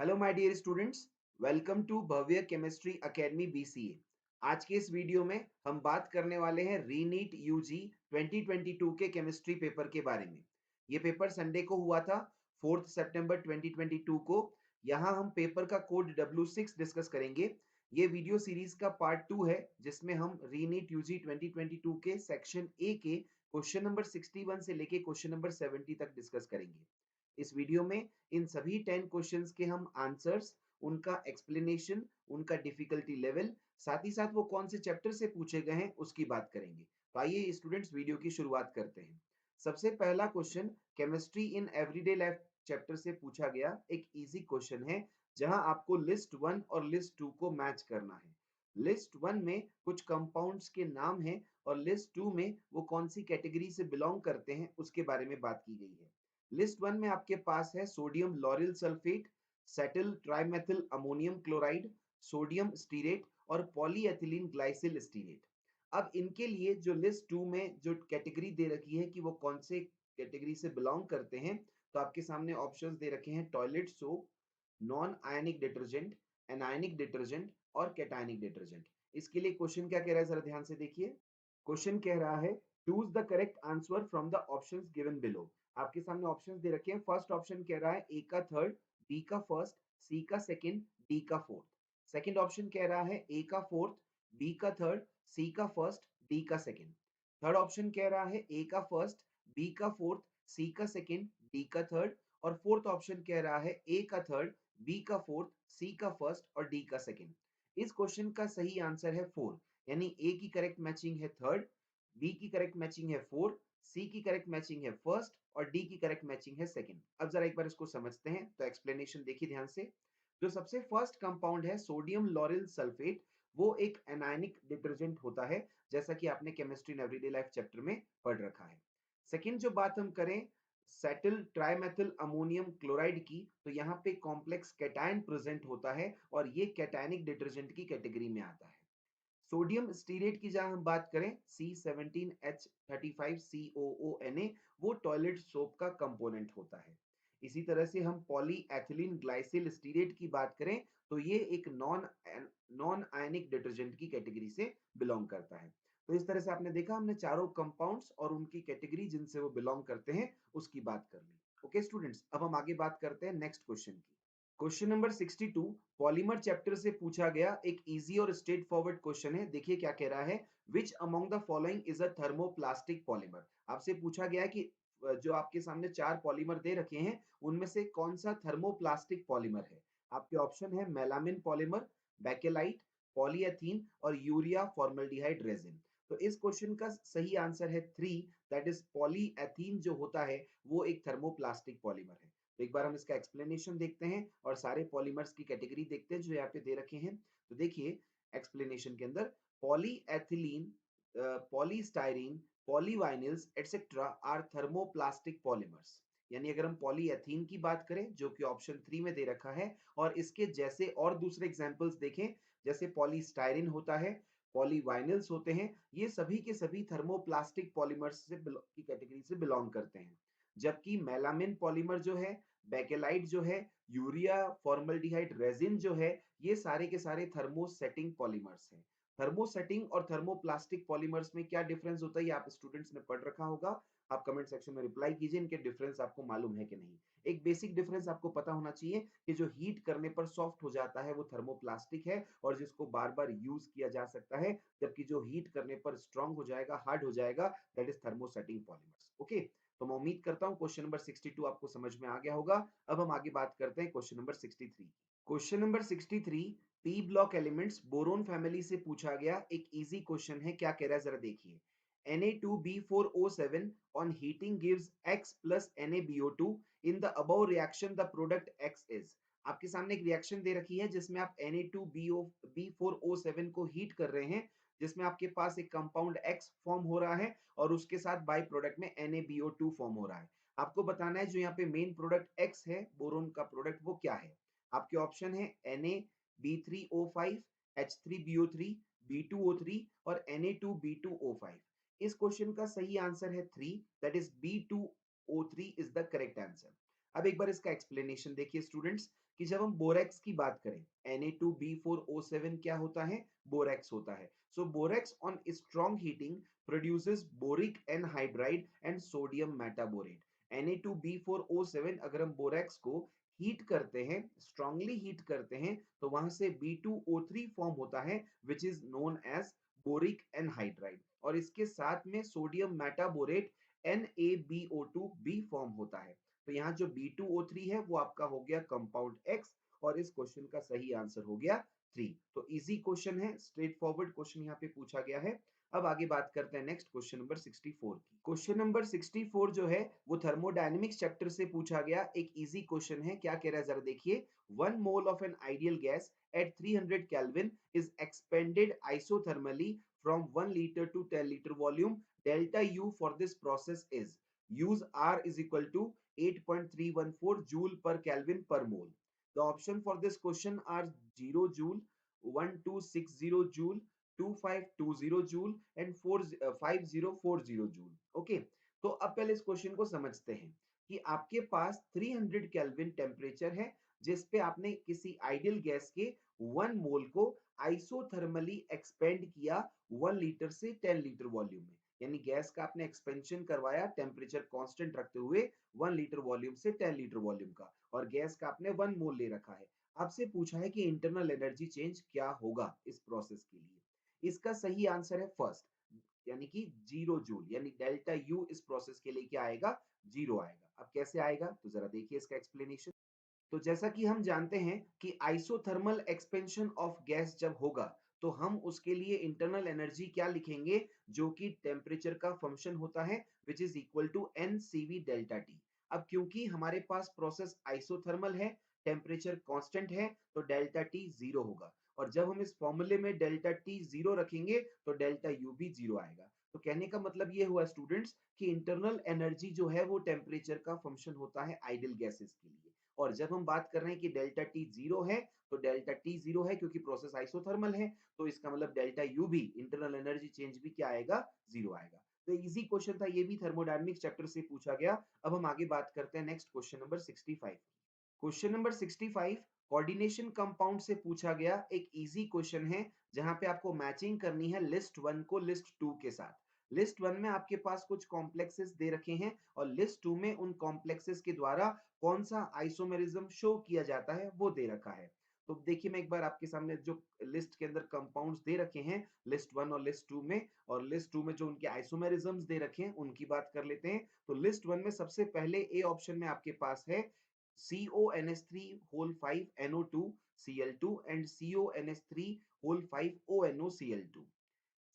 Hello my dear students, welcome to Bhavya chemistry academy BCA. आज के इस वीडियो में हम बात करने वाले हैं रीनीट यूजी 2022 के केमिस्ट्री पेपर के बारे में। ये पेपर संडे को हुआ था, 4 सितंबर 2022 को। यहाँ हम पेपर का कोड W6 डिस्कस करेंगे। ये वीडियो सीरीज का पार्ट 2 है, जिसमें हम रीनीट यूजी 2022 के सेक्शन ए के क्वेश्चन नंबर 61 से लेके क्वेश्चन नंबर 70 तक डिस्कस करेंगे। इस वीडियो में इन सभी 10 क्वेश्चंस के हम आंसर्स, उनका एक्सप्लेनेशन, उनका डिफिकल्टी लेवल, साथ ही साथ वो कौन से चैप्टर से पूछे गए हैं उसकी बात करेंगे। तो आइए स्टूडेंट्स वीडियो की शुरुआत करते हैं। सबसे पहला question chemistry in everyday life chapter से पूछा गया एक इजी क्वेश्चन है, जहां आपको लिस्ट 1 और लिस्ट 2 को मैच करना है। लिस्ट 1 में कुछ कंपाउंड्स के नाम हैं और लिस्ट 2 में वो कौन सी कैटेगरी से बिलोंग करते हैं उसके बारे में बात की गई है। लिस्ट 1 में आपके पास है sodium lauryl sulphate, cetyl trimethyl ammonium chloride, sodium stearate और पॉलीएथिलीन ग्लाइसिल स्टीरेट। अब इनके लिए जो लिस्ट 2 में जो कैटेगरी दे रखी है कि वो कौन से कैटेगरी से बिलोंग करते हैं, तो आपके सामने ऑप्शंस दे रखे हैं toilet soap, non ionic detergent, anionic detergent और कैटायनिक डिटर्जेंट। इसके लिए क्वेश्चन क्या कह रहा है, जरा ध्यान से देखिए। क्वेश्चन कह रहा है choose the correct answer from the options given below. आपके सामने ऑप्शंस दे रखे हैं। फर्स्ट ऑप्शन कह रहा है ए का थर्ड, बी का फर्स्ट, सी का सेकंड, डी का फोर्थ। सेकंड ऑप्शन कह रहा है ए का फोर्थ, बी का थर्ड, सी का फर्स्ट, डी का सेकंड। थर्ड ऑप्शन कह रहा है ए का फर्स्ट, बी का फोर्थ, सी का सेकंड, डी का थर्ड। और फोर्थ ऑप्शन कह रहा है ए का थर्ड, बी का फोर्थ, सी का फर्स्ट और डी का सेकंड। इस क्वेश्चन का सही आंसर है फोर, यानी ए की करेक्ट मैचिंग है थर्ड, बी की करेक्ट मैचिंग है फोर्थ, सी की करेक्ट मैचिंग है फर्स्ट और डी की करेक्ट मैचिंग है सेकंड। अब जरा एक बार इसको समझते हैं, तो एक्सप्लेनेशन देखिए ध्यान से। जो सबसे फर्स्ट कंपाउंड है सोडियम लॉरिल सल्फेट, वो एक एनायनिक डिटर्जेंट होता है, जैसा कि आपने chemistry in everyday life chapter में पढ़ रखा है। सेकंड जो बात हम करें सेटिल ट्राइमेथिल अमोनियम क्लोराइड की, तो यहाँ पे कॉम्प्लेक्स कैटायन प्रेजेंट होता है और ये कैटायनिक डिटर्जेंट की कैटेगरी में आता है। सोडियम स्टीरेट की जहां हम बात करें C17H35COONA, वो टॉयलेट सोप का कंपोनेंट होता है। इसी तरह से हम पॉलीएथिलीन ग्लाइसिल स्टीरेट की बात करें, तो ये एक नॉन आयनिक डिटर्जेंट की कैटेगरी से बिलोंग करता है। तो इस तरह से आपने देखा, हमने चारों कंपाउंड्स और उनकी कैटेगरी जिनसे वो बिलोंग करते हैं उसकी बात कर ली। ओके स्टूडेंट्स, अब हम आगे बात करते हैं नेक्स्ट क्वेश्चन की। क्वेश्चन नंबर 62 पॉलीमर चैप्टर से पूछा गया एक इजी और स्ट्रेट फॉरवर्ड क्वेश्चन है। देखिए क्या कह रहा है, which among the following is a thermoplastic polymer. आपसे पूछा गया है कि जो आपके सामने चार पॉलीमर दे रखे हैं, उनमें से कौन सा थर्मोप्लास्टिक पॉलीमर है। आपके ऑप्शन है मेलामिन पॉलीमर, बेकेलाइट, पॉलीएथीन और यूरिया फॉर्मल्डिहाइड रेजिन। तो इस क्वेश्चन का सही आंसर है थ्री, दैट इज पॉलीएथीन जो होता है वो एक थर्मोप्लास्टिक पॉलीमर है। तो एक बार हम इसका एक्सप्लेनेशन देखते हैं और सारे पॉलीमर्स की कैटेगरी देखते हैं जो यहाँ पे दे रखे हैं। तो देखिए एक्सप्लेनेशन के अंदर polyethylene, polystyrene, polyvinyls etcetera are thermoplastic polymers. यानी अगर हम पॉलीएथीन की बात करें जो कि ऑप्शन 3 में दे रखा है, और इसके जैसे और दूसरे एग्जांपल्स देखें, जैसे पॉलीस्टाइरीन होता है, पॉलीवाइनिल्स होते हैं, ये सभी के सभी थर्मोप्लास्टिक पॉलीमर्स से की कैटेगरी से बिलोंग करते हैं। जबकि मेलामिन पॉलीमर जो है, बेकेलाइट जो है, यूरिया फॉर्मल्डिहाइड रेजिन जो है, ये सारे के सारे थर्मोसेटिंग पॉलीमर्स हैं। थर्मोसेटिंग और थर्मोप्लास्टिक पॉलीमर्स में क्या डिफरेंस होता है, ये आप स्टूडेंट्स ने पढ़ रखा होगा। आप कमेंट सेक्शन में रिप्लाई कीजिए, इनके डिफरेंस आपको मालूम है कि नहीं। एक बेसिक डिफरेंस आपको पता होना चाहिए कि जो हीट करने पर सॉफ्ट हो जाता है वो थर्मोप्लास्टिक है और जिसको बार बार यूज किया जा सकता है, जबकि जो हीट करने पर स्ट्रांग हो जाएगा, हार्ड हो जाएगा, that is thermosetting polymers. Okay, तो मैं उम्मीद करता हूं क्वेश्चन नंबर 62 आपको समझ में आ गया होगा। अब हम आगे बात करते हैं question number 63। Question number 63 P block elements boron family से पूछा गया एक इजी क्वेश्चन है। क्या कह रहा है जरा देखिए। Na2B4O7 on heating gives X plus NaBO2 in the above reaction the product X is। आपके सामने एक रिएक्शन दे रखी है जिसमें आप Na2B4O7 को हीट कर रहे हैं, जिसमें आपके पास एक कंपाउंड X फॉर्म हो रहा है और उसके साथ बाई प्रोडक्ट में NaBO2 फॉर्म हो रहा है। आपको बताना है जो यहाँ पे मेन प्रोडक्ट X है, बोरोन का प्रोडक्ट, वो क्या है। आपके ऑप्शन है Na B3O5, H3BO3, B2O3 और Na2B2O5। इस क्वेश्चन का सही आंसर है three, that is B2O3 is the correct answer. अब एक बार इसका एक्सप्लेनेशन देखिए स्टूडेंट्स कि जब हम बोरेक्स की बात करें Na2B4O7 क्या होता है? बोरेक्स होता है। So borax on strong heating produces boric anhydride and sodium metaborate. Na2B4O7 अगर हम बोरेक्स को हीट करते हैं, स्ट्रांगली हीट करते हैं, तो वहां से B2O3 फॉर्म होता है which is known as boric anhydride, और इसके साथ में सोडियम मेटाबोरेट NaBO2 भी फॉर्म होता है। तो यहाँ जो B2O3 है वो आपका हो गया कंपाउंड X, और इस क्वेश्चन का सही आंसर हो गया 3। तो इजी क्वेश्चन है, स्ट्रेट फॉरवर्ड क्वेश्चन यहाँ पे पूछा गया है। अब आगे बात करते हैं नेक्स्ट क्वेश्चन नंबर 64 की। क्वेश्चन नंबर 64 जो है वो थर्मोडायनेमिक्स चैप्टर से पूछा गया एक इजी क्वेश्चन है। क्या कह रहा है जरा देखिए। 1 mole of an ideal gas at 300 Kelvin is expanded isothermally from 1 liter to 10 liter volume. Delta U for this process is, use R is equal to 8.314 joule per Kelvin per mole. The option for this question are 0 joule, 1260 joule, 2520 joule and 5040 joule. Okay, तो अब पहले इस question को समझते हैं कि आपके पास 300 kelvin temperature है जिस पे आपने किसी आइडियल गैस के 1 मोल को आइसोथर्मली एक्सपेंड किया 1 लीटर से 10 लीटर वॉल्यूम में, यानी गैस का आपने एक्सपेंशन करवाया टेम्परेचर कांस्टेंट रखते हुए 1 लीटर वॉल्यूम से 10 लीटर वॉल्यूम का, और गैस का आपने 1 मोल ले रखा है। आपसे पूछा है कि इंटरनल एनर्जी चेंज क्या होगा इस प्रोसेस के लिए। इसका सही आंसर है फर्स्ट, यानी कि 0 जूल, यानी डेल्टा यू इस प्रोसेस के लिए क्या आएगा? 0 आएगा। अब कैसे आएगा तो जरा देखिए इसका एक्सप्लेनेशन। तो जैसा कि हम जानते हैं कि आइसोथर्मल एक्सपेंशन ऑफ गैस जब होगा तो हम उसके लिए इंटरनल एनर्जी क्या लिखेंगे, जो कि टेम्परेचर का फंक्शन होता है which is equal to n C v delta T. अब क्योंकि हमारे पास प्रोसेस आइसोथर्मल है, टेम्परेचर कांस्टेंट है, तो डेल्टा टी 0 होगा, और जब हम इस फॉर्मूले में डेल्टा टी 0 रखेंगे तो डेल्टा यू भी 0 आएगा। तो कहने का मतलब ये हुआ स्टूडेंट्स कि इंटरनल एनर्जी जो है वो टेम्परेचर का फंक्शन होता है आइडियल गैसेस के लिए। और जब हम बात कर रहे हैं कि डेल्टा टी 0 है, तो डेल्टा टी 0 है क्योंकि प्रोसेस आइसोथर्मल है, तो इसका मतलब डेल्टा यू भी, इंटरनल एनर्जी चेंज भी क्या आएगा? 0 आएगा। तो इजी क्वेश्चन था, ये भी थर्मोडायनामिक्स चैप्टर से पूछा गया। अब हम आगे बात करते हैं next question number 65। Question number 65 coordination compound से पूछा गया एक इजी क्वेश्चन है, जहां पे आपको मैचिंग करनी है लिस्ट 1 को लिस्ट 2 के साथ। लिस्ट 1 में आपके पास कुछ कॉम्प्लेक्सेस दे रखे हैं, और लिस्ट 2 में उन कॉम्प्लेक्सेस के द्वारा कौन सा आइसोमेरिज्म शो किया जाता है वो दे रखा है। तो देखिए मैं एक बार आपके सामने जो लिस्ट के अंदर कंपाउंड्स दे रखे हैं लिस्ट 1 और लिस्ट 2 में, और लिस्ट 2 में जो उनके आइसोमेरिज्म्स दे रखे हैं उनकी बात कर लेते हैं। तो लिस्ट 1 में सबसे पहले ए ऑप्शन में आपके पास है CONH3 whole 5 NO2 Cl2 and CONH3 whole 5 ONO Cl2।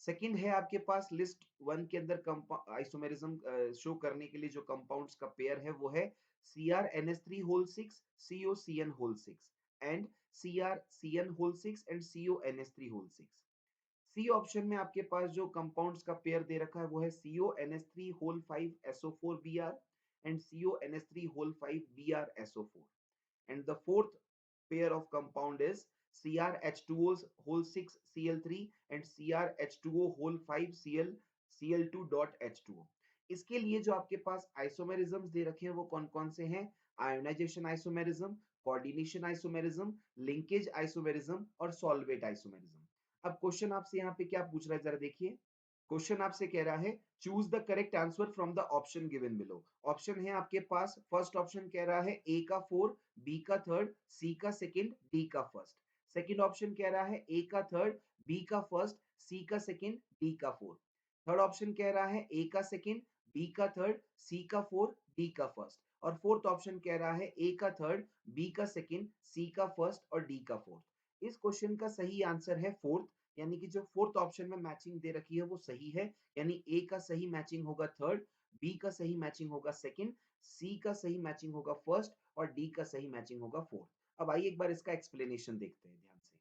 Second है आपके पास लिस्ट 1 के अंदर आइसोमेरिज्म शो करने के लिए जो कंपाउंड्स का पेयर है वो है CrNH3 whole 6 COCN whole 6 and CrCN whole 6 and CONH3 whole 6। C option में आपके पास जो कंपाउंड्स का पेयर दे रखा है वो है CONH3 whole 5 SO4Br and CONH3 whole 5 BrSO4, and the fourth pair of compound is CrH2O whole 6 Cl3 and CrH2O whole 5 Cl2 dot H2O। इसके लिए जो आपके पास आइसोमेरिज्म्स दे रखे हैं वो कौन कौन से हैं? Ionisation isomerism, coordination isomerism, linkage isomerism और सॉल्वेट आइसोमेरिज्म। अब क्वेश्चन आपसे यहाँ पे क्या पूछ रहा है जरा देखिए। क्वेश्चन आपसे कह रहा है choose the correct answer from the option given below. Option है आपके पास, फर्स्ट ऑप्शन कह रहा है ए का 4, बी का थर्ड, सी का सेकंड, डी का फर्स्ट। सेकंड ऑप्शन कह रहा है ए का थर्ड, बी का फर्स्ट, सी का सेकंड, डी का फोर्थ। थर्ड ऑप्शन कह रहा है ए का सेकंड, बी का थर्ड, सी का फोर्थ, डी का फर्स्ट। और फोर्थ ऑप्शन कह रहा है ए का थर्ड, बी का सेकंड, सी का फर्स्ट और डी का फोर्थ। इस क्वेश्चन का सही आंसर है फोर्थ, यानी कि जो फोर्थ ऑप्शन में मैचिंग दे रखी है वो सही है, यानी ए का सही मैचिंग होगा थर्ड, बी का सही मैचिंग होगा सेकंड, सी का सही मैचिंग होगा फर्स्ट और डी का सही मैचिंग होगा फोर्थ। अब आइए एक बार इसका एक्सप्लेनेशन देखते हैं ध्यान से।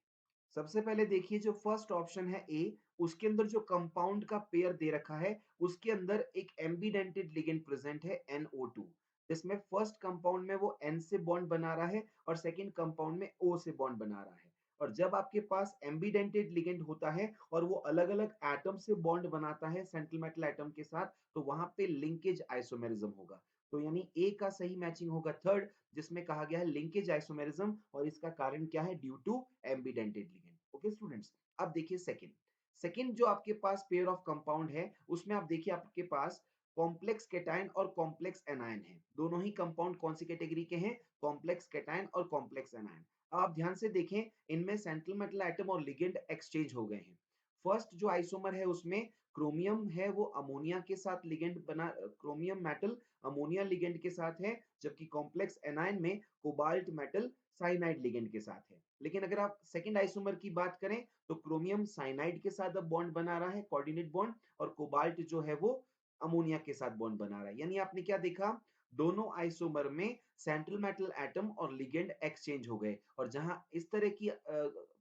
सबसे पहले देखिए जो फर्स्ट ऑप्शन है ए, उसके अंदर जो कंपाउंड का पेयर दे रखा है उसके अंदर एक एम्बिडेंटेड लिगेंड प्रेजेंट है NO2, जिसमें फर्स्ट कंपाउंड में वो N से बॉन्ड बना रहा है और सेकंड कंपाउंड में O से बॉन्ड बना रहा है। और जब आपके पास एम्बिडेंटेड लिगेंड होता है और वो अलग अलग एटम से बॉन्ड बनाता है सेंट्रल मेटल एटम के साथ, तो वहां पे लिंकेज आइसोमेरिज्म होगा। तो यानी ए का सही मैचिंग होगा थर्ड, जिसमें कहा गया है लिंकेज आइसोमेरिज्म, और इसका कारण क्या है? Due to ambidentate ligand. Okay students, अब देखिए सेकंड। सेकंड जो आपके पास पेयर ऑफ कंपाउंड है, उसमें आप देखिए आपके पास कॉम्प्लेक्स केटायन और कॉम्प्लेक्स एनायन है। दोनों ही कंपाउंड कौन सी कैटेगरी के हैं? कॉम्प्लेक्स केटायन और कॉम्प्लेक्स एनायन। आप ध्यान से देखें, इनमें सेंट्रल मेटल एटम और लिगेंड एक्सचेंज हो गए हैं। फर्स्ट जो आइसोमर है उसमें क्रोमियम है वो अमोनिया के साथ लिगेंड बना, क्रोमियम मेटल अमोनिया लिगेंड के साथ है, जबकि कॉम्प्लेक्स एनायन में कोबाल्ट मेटल साइनाइड लिगेंड के साथ है। लेकिन अगर आप सेकंड आइसोमर की बात करें तो क्रोमियम साइनाइड के साथ अब बॉन्ड बना रहा है, कोऑर्डिनेट बॉन्ड, और कोबाल्ट जो है वो अमोनिया के साथ बॉन्ड बना रहा है। यानी आपने क्या देखा? दोनों आइसोमर में सेंट्रल मेटल एटम और लिगेंड एक्सचेंज हो गए, और जहां इस तरह की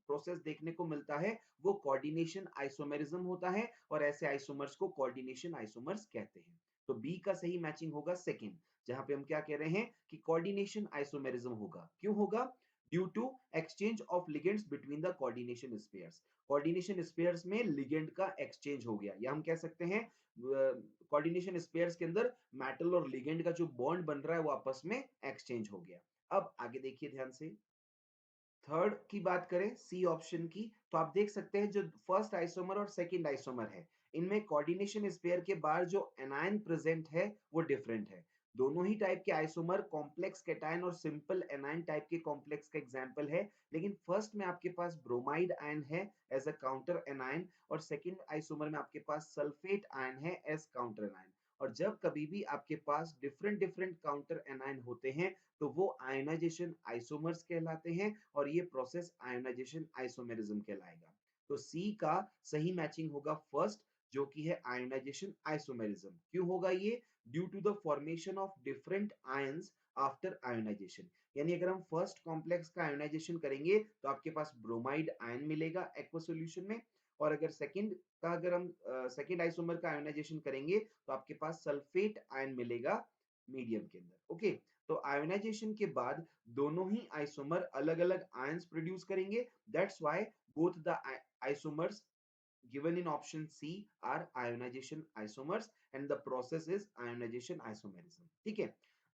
प्रोसेस देखने को मिलता है वो कोऑर्डिनेशन आइसोमेरिज्म होता है, और ऐसे आइसोमर्स को कोऑर्डिनेशन आइसोमर्स कहते हैं। तो बी का सही मैचिंग होगा सेकंड, जहां पे हम क्या कह रहे हैं कि कोऑर्डिनेशन आइसोमेरिज्म होगा। क्यों होगा? Due to exchange of ligands between the coordination spheres. Coordination spheres में लिगेंड का एक्सचेंज हो गया, या हम कह सकते हैं कोऑर्डिनेशन स्पेयर्स के अंदर मेटल और लिगेंड का जो बॉन्ड बन रहा है वो आपस में एक्सचेंज हो गया। अब आगे देखिए ध्यान से, थर्ड की बात करें सी ऑप्शन की, तो आप देख सकते हैं जो फर्स्ट आइसोमर और सेकंड आइसोमर है, इनमें कोऑर्डिनेशन स्पेयर के बाहर जो एनायन प्रेजेंट है वो डिफरेंट है। दोनों ही टाइप के आइसोमर कॉम्प्लेक्स केटायन और सिंपल एनायन टाइप के कॉम्प्लेक्स का एग्जांपल है, लेकिन फर्स्ट में आपके पास ब्रोमाइड आयन है एज अ काउंटर एनायन, और सेकंड आइसोमर में आपके पास सल्फेट आयन है एज काउंटर एनायन। और जब कभी भी आपके पास डिफरेंट डिफरेंट काउंटर एनायन होते हैं तो वो आयोनाइजेशन आइसोमर्स कहलाते हैं, और ये प्रोसेस आयोनाइजेशन आइसोमेरिज्म कहलाएगा। तो सी का सही मैचिंग होगा फर्स्ट, जो कि है आयोनाइजेशन आइसोमेरिज्म। क्यों होगा ये? Due to the formation of different ions after ionisation. यानी अगर हम फर्स्ट कॉम्प्लेक्स का आयोनाइजेशन करेंगे तो आपके पास ब्रोमाइड आयन मिलेगा एक्वा सॉल्यूशन में, और अगर सेकंड का अगर हम सेकंड आइसोमर का आयोनाइजेशन करेंगे तो आपके पास सल्फेट आयन मिलेगा मीडियम के अंदर। ओके, तो आयोनाइजेशन के बाद दोनों ही आइसोमर अलग-अलग आयंस प्रोड्यूस करेंगे। That's why both the isomers given in option C are ionization isomers and the process is ionization isomerism। ठीक है,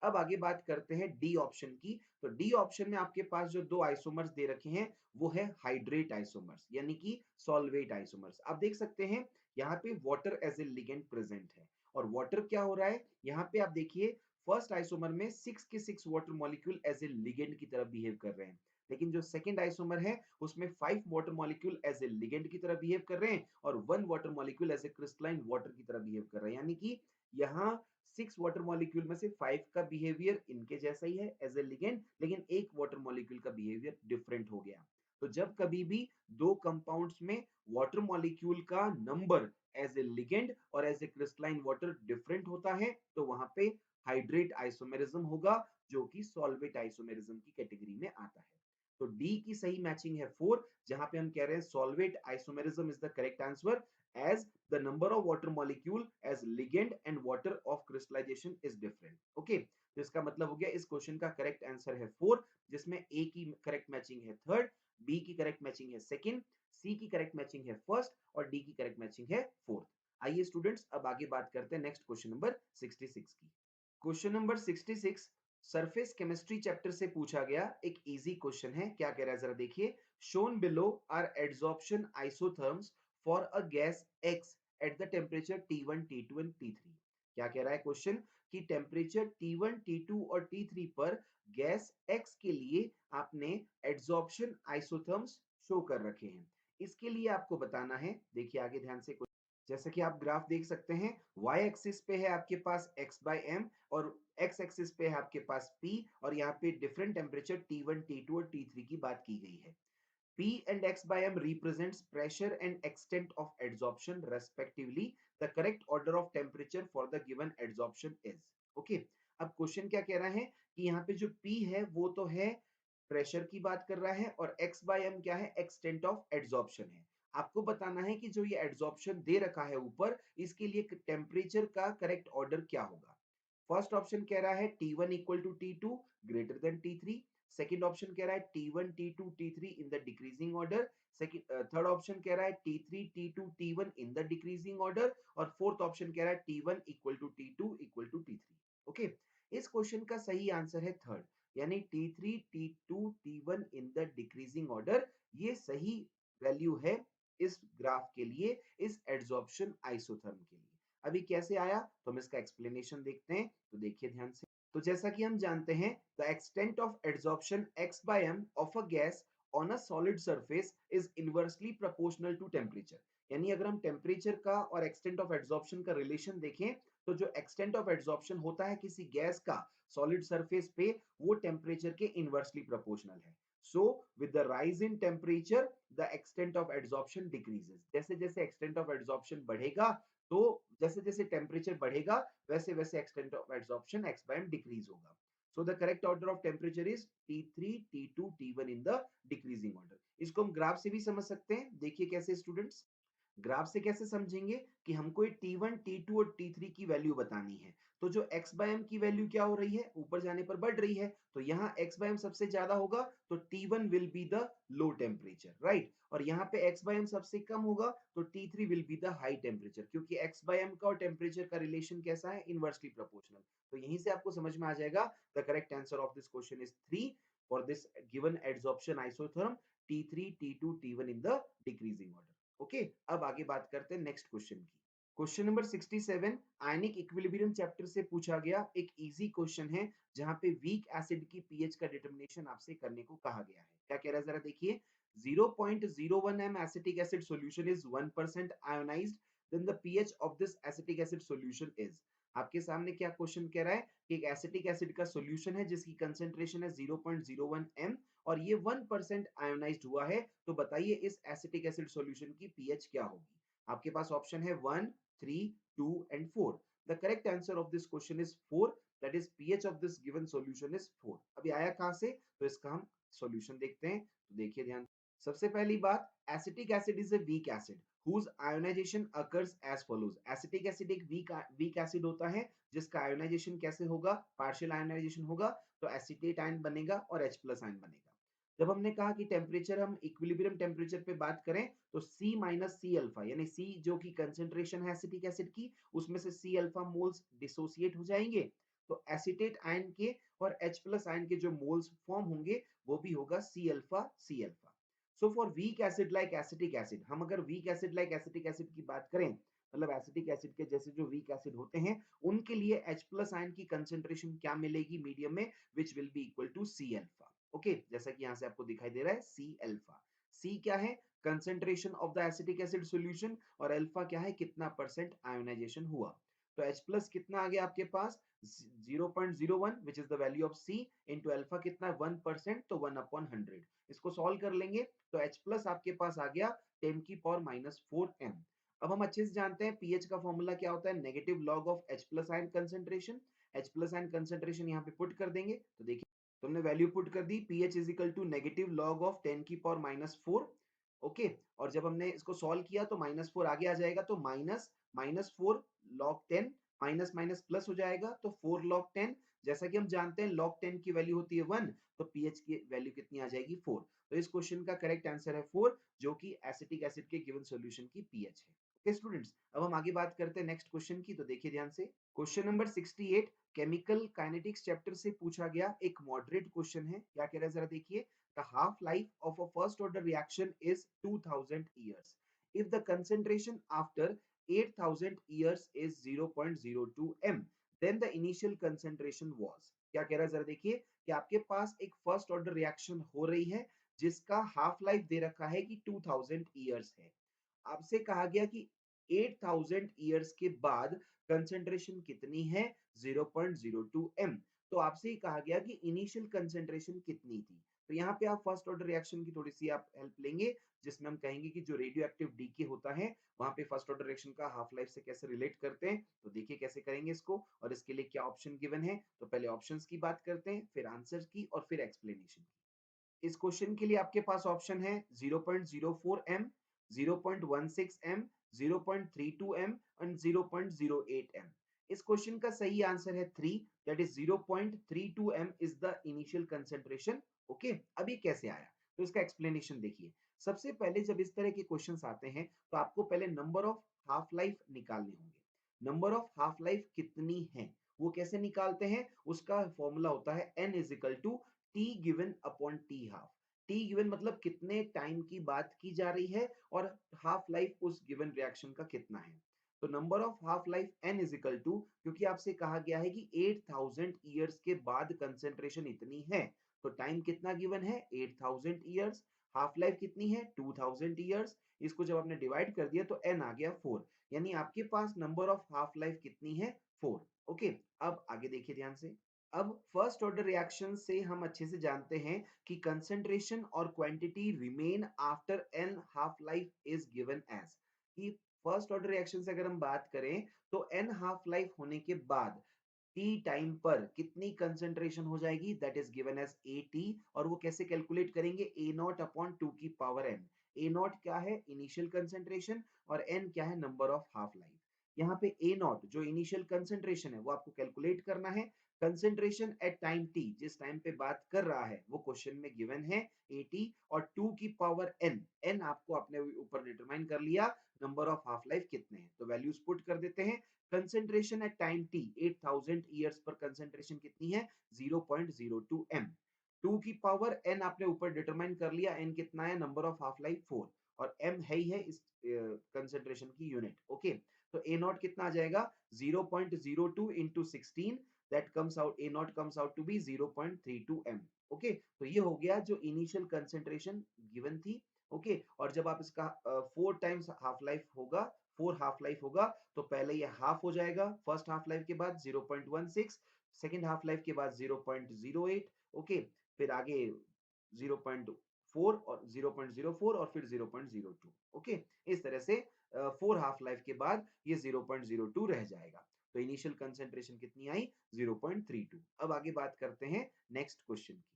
अब आगे बात करते हैं डी ऑप्शन की। तो डी ऑप्शन में आपके पास जो दो आइसोमर्स दे रखे हैं वो है हाइड्रेट आइसोमर्स, यानी कि सॉल्वेट आइसोमर्स। आप देख सकते हैं यहाँ पे water as a ligand present है, और वाटर क्या हो रहा है यहाँ पे? आप देखिए फर्स्ट आइसोमर में 6 के 6 water molecule as a ligand की तरह बिहेव कर रहे हैं, लेकिन जो सेकंड आइसोमर है उसमें 5 water molecule as a ligand की तरह बिहेव कर रहे हैं, और 1 water molecule as a crystalline water की तरह बिहेव कर रहे हैं। यानी कि यहाँ 6 वाटर मॉलिक्यूल में से 5 का बिहेवियर इनके जैसा ही है एज ए लिगेंड, लेकिन एक वाटर मॉलिक्यूल का बिहेवियर डिफरेंट हो गया। तो जब कभी भी दो कंपाउंड्स में वाटर मॉलिक्यूल का नंबर एज ए लिगेंड और as a crystalline water different होता है तो वहां पे हाइड्रेट आइसोमेरिज्म होगा, जो कि सॉल्वेट आइसोमेरिज्म की कैटेगरी में आता है। तो डी की सही मैचिंग है 4, जहां पे हम कह रहे हैं solvate isomerism is the correct answer, as the number of water molecule as ligand and water of crystallization is different। Okay, तो इसका मतलब हो गया इस क्वेश्चन का करेक्ट आंसर है 4, जिसमें ए की करेक्ट मैचिंग है थर्ड, बी की करेक्ट मैचिंग है सेकंड, सी की करेक्ट मैचिंग है फर्स्ट, और डी की करेक्ट मैचिंग है फोर्थ। आइए स्टूडेंट्स अब आगे बात करते हैं नेक्स्ट क्वेश्चन नंबर 66 की। Question number 66 surface chemistry chapter से पूछा गया एक इजी क्वेश्चन है। क्या कह रहा है जरा देखिए, shown below are adsorption isotherms for a gas X at the temperature T1, T2 and T3। क्या कह रहा है क्वेश्चन कि टेम्परेचर T1, T2 और T3 पर गैस X के लिए आपने एड्सॉर्प्शन आइसोथर्म्स शो कर रखे हैं। इसके लिए आपको बताना है, देखिए आगे ध्यान से, जैसे कि आप ग्राफ देख सकते हैं, y एक्सिस पे है आपके पास x बाई एम, और x एक्सिस पे है आपके पास p, और यहाँ पे डिफरेंट टेम्परेचर T1, T2 और T3 की बात की गई है। P and x by m represents pressure and extent of adsorption respectively. The correct order of temperature for the given adsorption is. Okay. अब क्वेश्चन क्या कह रहा है कि यहाँ पे जो P है वो तो है प्रेशर की बात कर रहा है, और x by m क्या है? एक्सटेंट ऑफ एड्सॉर्प्शन है। आपको बताना है कि जो ये एड्सॉर्प्शन दे रखा है ऊपर, इसके लिए टेम्परेचर का करेक्ट ऑर्डर क्या होगा? फर्स्ट ऑप्शन कह रहा है T1 equal to T2 greater than T3। Second option कह रहा है T1 T2 T3 in the decreasing order. Second third option कह रहा है T3 T2 T1 in the decreasing order, और फोर्थ ऑप्शन कह रहा है T1 equal to T2 equal to T3। Okay, इस क्वेश्चन का सही आंसर है थर्ड, यानी T3, T2, T1 in the decreasing order. ये सही वैल्यू है इस ग्राफ के लिए, इस एड्सॉर्प्शन आइसोथर्म के लिए। अभी कैसे आया तो हम इसका एक्सप्लेनेशन देखते हैं, तो देखिए ध्यान से। तो जैसा कि हम जानते हैं, the extent of adsorption x by m of a gas on a solid surface is inversely proportional to temperature. यानी अगर हम टेम्परेचर का और एक्सटेंट ऑफ एड्सॉर्प्शन का रिलेशन देखें, तो जो एक्सटेंट ऑफ एड्सॉर्प्शन होता है किसी गैस का सॉलिड सरफेस पे, वो टेम्परेचर के इनवर्सली प्रोपोर्शनल है। So with the rise in temperature the extent of adsorption decreases. जैसे जैसे एक्सटेंट ऑफ एड्सॉर्प्शन बढ़ेगा, तो जैसे जैसे टेम्परेचर बढ़ेगा, वैसे वैसे extent of adsorption x by m decrease होगा। So the correct order of temperature is T3, T2, T1 in the decreasing order. इसको हम ग्राफ से भी समझ सकते हैं, देखिए कैसे स्टूडेंट्स। ग्राफ से कैसे समझेंगे कि हमको ये T1, T2 और T3 की वैल्यू बतानी है। तो जो x by m की वैल्यू क्या हो रही है, ऊपर जाने पर बढ़ रही है, तो यहाँ x by m सबसे ज्यादा होगा, तो T1 will be the low temperature, right. और यहाँ पे x by m सबसे कम होगा, तो T3 will be the high temperature, क्योंकि x by m का और टेम्परेचर का रिलेशन कैसा है, इनवर्सली प्रोपोर्शनल। तो यहीं से आपको समझ में आ जाएगा, the correct answer of this question is 3 for this given adsorption isotherm T3, T2, T1 in the decreasing order. Okay, अब आगे बात करते हैं नेक्स्ट क्वेश्चन की। Question number 67 ionic equilibrium chapter से पूछा गया एक इजी क्वेश्चन है, जहां पे वीक एसिड की पीएच का डिटरमिनेशन आपसे करने को कहा गया है। क्या कह रहा है जरा देखिए। 0.01 m acetic acid solution is 1% ionised, then the pH of this acetic acid solution is. आपके सामने क्या क्वेश्चन कह रहा है कि एक एसिटिक एसिड का सॉल्यूशन है जिसकी कंसेंट्रेशन है 0.01 m और ये 1% आयोनाइज्ड हुआ है, तो बताइए इस एसिटिक एसिड सॉल्यूशन की पीएच क्या होगी। आपके पास ऑप्शन है 1, 3, 2 and 4। The correct answer of this question is 4, that is pH of this given solution is 4। अभी आया कहां से, तो इसका हम सॉल्यूशन देखते हैं, तो देखिए ध्यान। सबसे पहली बात, acetic acid is a weak acid whose ionization occurs as follows। Acetic acid एक वीक एसिड होता है जिसका आयोनाइजेशन कैसे होगा, पार्शियल आयोनाइजेशन होगा, तो एसिटेट आयन बनेगा और H प्लस आयन बनेगा। जब हमने कहा कि टेम्परेचर हम इक्विलिब्रियम टेम्परेचर पे बात करें, तो C माइनस सी अल्फा, यानी C जो कि कंसेंट्रेशन है एसिटिक एसिड की, उसमें से C अल्फा मोल्स डिसोसिएट हो जाएंगे, तो एसिटेट आयन के और H प्लस आयन के जो मोल्स फॉर्म होंगे, वो भी होगा C alpha C alpha. So for weak acid like acetic acid, हम अगर weak acid like acetic acid की बात करें, मतलब एसिटिक एसिड के जैसे जो वीक एसिड होते हैं, उनके लिए H प्लस आयन की कंसेंट्रेशन क्या मिलेगी मीडियम में, which will be equal to C alpha. Okay, जैसा कि यहाँ से आपको दिखाई दे रहा है C अल्फा। C क्या है, concentration of the acetic acid solution, और अल्फा क्या है, कितना परसेंट आयोनाइजेशन हुआ। तो H प्लस कितना आ गया आपके पास 0.01 which is the value of C into alpha कितना है 1%, तो 1/100। इसको सॉल्व कर लेंगे तो H प्लस आपके पास आ गया 10 की पावर -4 m। अब हम अच्छे से जानते हैं पीएच का फॉर्मूला क्या होता है, negative log of H plus ion concentration. H plus ion concentration यहाँ पे पुट कर देंगे, तो देखिए तुमने वैल्यू पुट कर दी, pH is equal to negative log of 10 की पावर -4। ओके, और जब हमने इसको सॉल्व किया तो -4 आगे आ जाएगा, तो -4 लॉग 10, माइनस माइनस प्लस हो जाएगा, तो 4 लॉग 10। जैसा कि हम जानते हैं लॉग 10 की वैल्यू होती है 1, तो पीएच की वैल्यू कितनी आ जाएगी 4। तो इस क्वेश्चन का करेक्ट आंसर है 4, जो कि एसिटिक एसिड के गिवन सॉल्यूशन की पीएच है। ओके स्टूडेंट्स, अब हम आगे बात करते हैं नेक्स्ट क्वेश्चन की, तो देखिए ध्यान से। Question number 68 chemical kinetics chapter से पूछा गया एक मॉडरेट क्वेश्चन है। क्या कह रहा है जरा देखिए। The half life of a first order reaction is 2000 years if the concentration after 8000 years is 0.02 m, then the initial concentration was। क्या कह रहा है जरा देखिए कि आपके पास एक फर्स्ट ऑर्डर रिएक्शन हो रही है जिसका हाफ लाइफ दे रखा है कि 2000 years है। आपसे कहा गया कि 8000 years के बाद कंसेंट्रेशन कितनी है, 0.02 m। तो आपसे ही कहा गया कि इनिशियल कंसेंट्रेशन कितनी थी। तो यहाँ पे आप फर्स्ट ऑर्डर रिएक्शन की थोड़ी सी आप हेल्प लेंगे, जिसमें हम कहेंगे कि जो रेडियो एक्टिव डीके होता है, वहां पे फर्स्ट ऑर्डर रिएक्शन का हाफ लाइफ से कैसे रिलेट करते हैं, तो देखिए कैसे करेंगे इसको, और इसके लिए क्या ऑप्शन गिवन है। तो पहले ऑप्शंस की बात करते हैं, फिर आंसर की, और फिर एक्सप्लेनेशन की। इस क्वेश्चन के लिए आपके पास ऑप्शन है 0.04 m, 0.16 m, 0.32 m and 0.08 m। इस क्वेश्चन का सही आंसर है 3, that is 0.32 m is the initial concentration. Okay, अब ये कैसे आया, तो इसका एक्सप्लेनेशन देखिए। सबसे पहले जब इस तरह के क्वेश्चंस आते हैं, तो आपको पहले नंबर ऑफ हाफ लाइफ निकालने होंगे। नंबर ऑफ हाफ लाइफ कितनी है, वो कैसे निकालते हैं? उसका फॉर्मूला होता है n is equal to t given upon t half. T given मतलब कितने टाइम की बात की जा रही है और हाफ लाइफ उस गिवन रिएक्शन का कितना है। तो number of half life n is equal to, क्योंकि आपसे कहा गया है कि 8000 ईयर्स के बाद कंसेंट्रेशन इतनी है, तो टाइम कितना गिवन है? 8000 ईयर्स। हाफ लाइफ कितनी है? 2000 ईयर्स। इसको जब आपने डिवाइड कर दिया तो n आ गया 4, यानी आपके पास नंबर ऑफ हाफ लाइफ कितनी है? 4। ओके, अब आगे देखिए ध्यान से। अब फर्स्ट ऑर्डर रिएक्शन से हम अच्छे से जानते हैं कि कंसंट्रेशन और quantity remain after n half life is given as, कि फर्स्ट ऑर्डर रिएक्शन से अगर हम बात करें तो n हाफ लाइफ होने के बाद t टाइम पर कितनी कंसंट्रेशन हो जाएगी? That is given as at। और वो कैसे कैलकुलेट करेंगे? a नॉट अपॉन 2 की पावर n। a नॉट क्या है? इनिशियल कंसंट्रेशन, और n क्या है? Number of half life. यहाँ पे a नॉट जो इनिशियल कंसंट्रेशन है वो आपको कैलकुलेट करना है। कंसंट्रेशन एट टाइम t, जिस टाइम पे बात कर रहा है वो क्वेश्चन में गिवन है 80, और 2 की पावर n, n आपको अपने ऊपर डिटरमाइन कर लिया, नंबर ऑफ हाफ लाइफ कितने हैं तो वैल्यूज पुट कर देते हैं। Concentration at time t 8000 years पर कंसंट्रेशन कितनी है? 0.02 m। 2 की पावर n आपने ऊपर डिटरमाइन कर लिया, n कितना है? नंबर ऑफ हाफ लाइफ 4, और m है ही है इस कंसंट्रेशन की यूनिट। ओके, तो a नॉट कितना आ जाएगा? 0.02 into 16, that comes out, a naught comes out to be 0.32 m। Okay, तो ये हो गया जो इनिशियल कंसंट्रेशन गिवन थी। ओके, और जब आप इसका 4 टाइम्स हाफ लाइफ होगा, 4 हाफ लाइफ होगा, तो पहले ये हाफ हो जाएगा फर्स्ट हाफ लाइफ के बाद 0.16, सेकंड हाफ लाइफ के बाद 0.08। ओके, फिर आगे 0.4 और 0.04 और फिर 0.02। ओके, इस तरह से 4 हाफ लाइफ के बाद ये 0.02 रह जाएगा। तो इनिशियल कंसंट्रेशन कितनी आई? 0.32। अब आगे बात करते हैं नेक्स्ट क्वेश्चन की।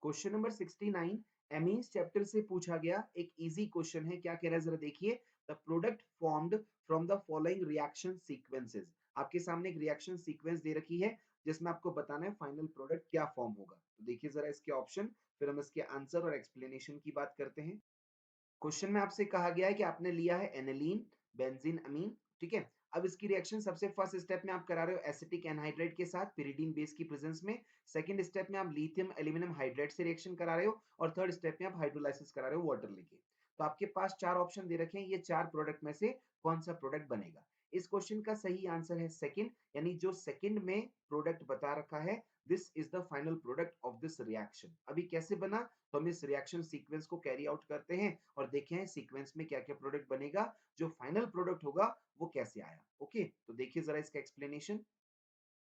क्वेश्चन नंबर 69 एमीन्स चैप्टर से पूछा गया एक इजी क्वेश्चन है। क्या कह रहा है जरा देखिए। The product formed from the following reaction sequences. आपके सामने एक रिएक्शन सीक्वेंस दे रखी है जिसमें आपको बताना है फाइनल प्रोडक्ट क्या फॉर्म होगा। तो देखिए जरा इसके ऑप्शन, फिर हम इसके आंसर और एक्सप्लेनेशन की बात करते हैं। क्वेश्चन में आपसे कहा गया है कि आपने लिया है एनिलीन, बेंजीन, अमीन, ठीक है। अब इसकी रिएक्शन सबसे फर्स्ट स्टेप में आप करा रहे हो एसिटिक एनहाइड्राइड के साथ पिरिडीन बेस की प्रेजेंस में। सेकंड स्टेप में आप लिथियम एल्यूमिनियम हाइड्राइड से रिएक्शन करा रहे हो, और थर्ड स्टेप में आप हाइड्रोलाइसिस करा रहे हो वाटर लेके। तो आपके पास चार ऑप्शन दे रखे हैं, ये चार प्रोडक्ट में से कौन सा प्रोडक्ट बनेगा? इस क्वेश्चन का सही आंसर है सेकंड, यानी जो सेकंड में प्रोडक्ट बता रखा है, this is the final product of this reaction. अभी कैसे बना, तो हम इस रिएक्शन सीक्वेंस को कैरी आउट करते हैं और देखें हैं सीक्वेंस में क्या क्या प्रोडक्ट बनेगा, जो फाइनल प्रोडक्ट होगा वो कैसे आया। ओके, तो देखिए जरा इसका एक्सप्लेनेशन।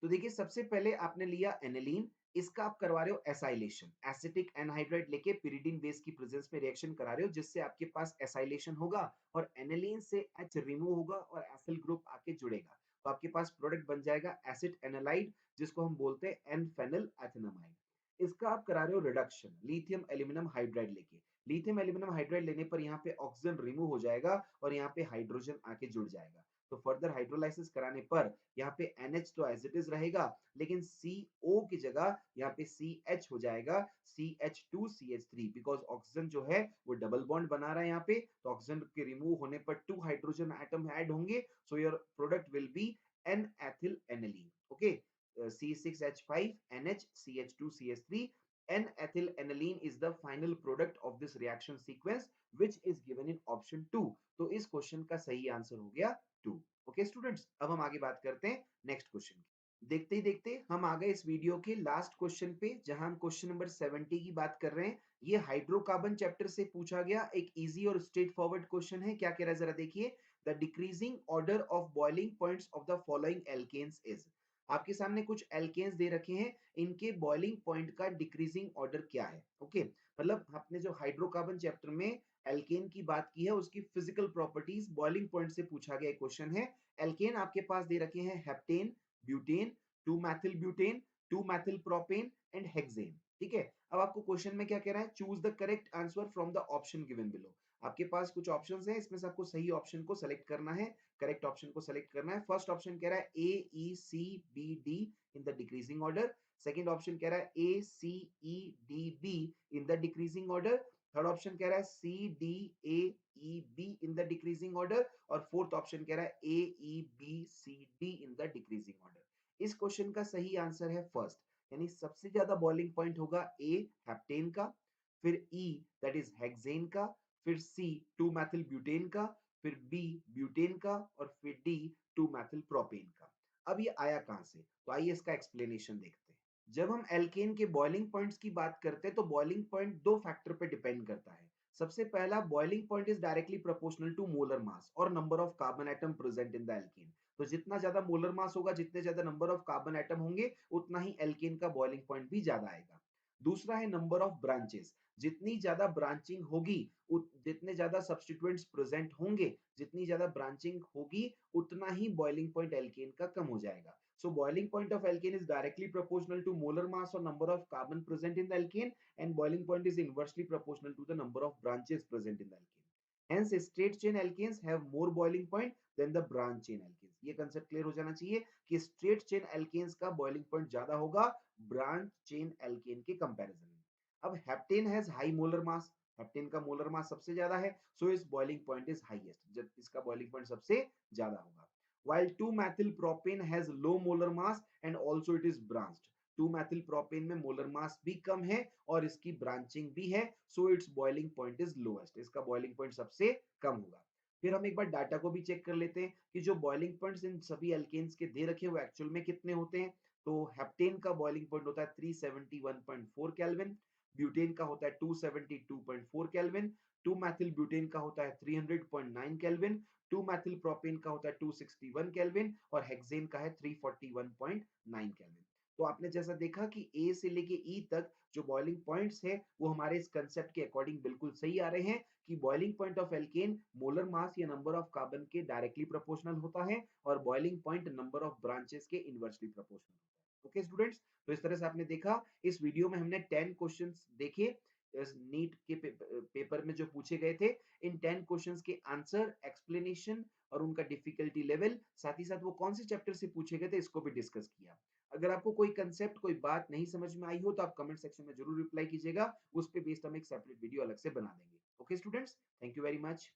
तो देखिए सबसे पहले आपने लिया एनिलीन, इसका आप करवा रहे हो एसाइलेशन, एसिटिक एनहाइड्राइड लेके पिरिडीन बेस की प्रेजेंस में रिएक्शन करा रहे हो, जिससे आपके पास एसाइलेशन होगा और एनिलीन से एच रिमूव होगा और एसिल ग्रुप आके जुड़ेगा। तो आपके पास प्रोडक्ट बन जाएगा एसिड एनालाइड, जिसको हम बोलते हैं एन फेनिल एथेनामाइड। इसका आप करा रहे हो रिडक्शन लिथियम एल्यूमिनियम हाइड्राइड लेके। लिथियम एल्यूमिनियम हाइड्राइड लेने पर यहाँ पे ऑक्सीजन रिमूव हो जाएगा और यहाँ पे हाइड्रोजन आके जुड़ जाएगा। तो फर्दर हाइड्रोलाइसिस कराने पर यहाँ पे NH तो एज इट इज रहेगा, लेकिन CO की जगह यहाँ पे CH हो जाएगा, CH2CH3, बिकॉज ऑक्सीजन जो है वो डबल बॉन्ड बना रहा है यहाँ पे, तो ऑक्सीजन के रिमूव होने पर 2 हाइड्रोजन एटम ऐड होंगे, so your product will be an ethyl aniline. Okay, C6H5 NH CH2CH3 N-ethyl aniline is the final product of this reaction sequence which is given in option 2। तो इस question का सही answer हो गया 2। Okay students, अब हम आगे बात करते हैं नेक्स्ट क्वेश्चन की। देखते ही देखते हम आ गए इस वीडियो के लास्ट क्वेश्चन पे, जहां हम क्वेश्चन नंबर 70 की बात कर रहे हैं। ये हाइड्रोकार्बन चैप्टर से पूछा गया एक इजी और स्ट्रेट फॉरवर्ड क्वेश्चन है। क्या कह रहा है जरा देखिए। The decreasing order of boiling points of the following alkenes is. आपके सामने कुछ एल्केन्स दे रखे हैं, इनके बॉइलिंग पॉइंट का डिक्रीजिंग ऑर्डर क्या है। ओके, मतलब आपने जो हाइड्रोकार्बन चैप्टर में एल्केन की बात की है उसकी फिजिकल प्रॉपर्टीज बॉइलिंग पॉइंट से पूछा गया क्वेश्चन है। एल्केन आपके पास दे रखे हैं heptane, butane, 2 Maithil butane, 2 Maithil propane and hexane. ठीक है, अब आपको क्वेश्चन में क्या कह रहा है, choose the correct answer from the option given below. आपके पास कुछ ऑप्शंस हैं, इसमें से आपको सही ऑप्शन को सेलेक्ट करना है, करेक्ट ऑप्शन को सेलेक्ट करना है। फर्स्ट ऑप्शन कह रहा है AECBD in the decreasing order. Second option कह रहा है ACEDB in the decreasing order. Third option कह रहा है CDAEB in the decreasing order, और फोर्थ ऑप्शन कह रहा है AEBCD in the decreasing order. इस क्वेश्चन का सही आंसर है फर्स्ट, यानी सबसे ज्यादा बॉइलिंग पॉइंट होगा ए हेप्टेन का, फिर ई दैट इज हेक्सेन का, फिर सी 2 मेथिल ब्यूटेन का, फिर बी ब्यूटेन का और फिर डी 2 मेथिल प्रोपेन का। अब ये आया कहां से, तो आइए इसका एक्सप्लेनेशन देखते हैं। जब हम एल्केन के बॉइलिंग पॉइंट्स की बात करते हैं तो बॉइलिंग पॉइंट दो फैक्टर पे डिपेंड करता है। सबसे पहला, boiling point is directly proportional to molar mass और number of carbon atom present in the alkane. तो जितना ज्यादा मोलर मास होगा, जितने ज्यादा नंबर ऑफ कार्बन एटम होंगे, उतना ही एल्केन का बॉइलिंग पॉइंट भी ज्यादा आएगा। दूसरा है नंबर ऑफ ब्रांचेस। जितनी ज्यादा ब्रांचिंग होगी, जितने ज्यादा सब्स्टिट्यूएंट्स प्रेजेंट होंगे, जितनी ज्यादा ब्रांचिंग होगी, उतना ही बॉइलिंग पॉइंट एल्केन का कम हो जाएगा। So boiling point of alkane is directly proportional to molar mass or number of carbon present in the alkane, and boiling point is inversely proportional to the number of branches present in the alkane. Hence straight chain alkanes have more boiling point than the branch chain alkanes. ये concept clear हो जाना चाहिए कि straight chain alkanes का boiling point ज्यादा होगा branch chain alkane के comparison में। अब heptane has high molar mass, heptane का मोलर मास सबसे ज्यादा है, सो इस बॉइलिंग पॉइंट इज हाईएस्ट, जब इसका बॉइलिंग पॉइंट सबसे ज्यादा होगा। while 2-methyl-propane has low molar mass and also it is branched. 2-methyl-propane में मोलर मास भी कम है और इसकी ब्रांचिंग भी है, so it's boiling point is lowest, इसका बॉइलिंग पॉइंट सबसे कम होगा। फिर हम एक बार डाटा को भी चेक कर लेते हैं कि जो बॉइलिंग पॉइंट्स इन सभी एल्केन्स के दे रखे हैं वो एक्चुअल में कितने होते हैं। तो हेप्टेन का बॉइलिंग पॉइंट होता है 371.4 केल्विन, ब्यूटेन का होता है 272.4 केल्विन, 2 मैथिल ब्यूटेन का होता है 300.9 केल्विन, 2 मैथिल प्रोपेन का होता है 261 केल्विन और हेक्सेन का है 341.9 केल्विन। तो आपने जैसा देखा कि ए से लेके ई तक जो बॉइलिंग पॉइंट्स है वो हमारे इस कंसेप्ट के अकॉर्डिंग बिल्कुल सही आ रहे हैं कि boiling point of alkene molar mass या नंबर ऑफ कार्बन के डायरेक्टली प्रोपोर्शनल होता है और boiling point number of branches के इनवर्सली प्रोपोर्शनल होता है। ओके स्टूडेंट्स, तो इस तरह से आपने देखा इस वीडियो में हमने 10 क्वेश्चंस देखे इस नीट के पेपर में जो पूछे गए थे। इन 10 क्वेश्चंस के आंसर, एक्सप्लेनेशन और उनका डिफिकल्टी लेवल, साथ ही साथ वो कौन से चैप्टर से पूछे गए थे इसको भी डिस्कस किया। अगर आपको कोई कंसेप्ट, कोई बात नहीं समझ में आई हो तो आप कमेंट सेक्शन में जरूर रिप्लाई कीजिएगा, उस पे बेस्ड हम एक सेपरेट वीडियो अलग से बना देंगे। Okay students, thank you very much.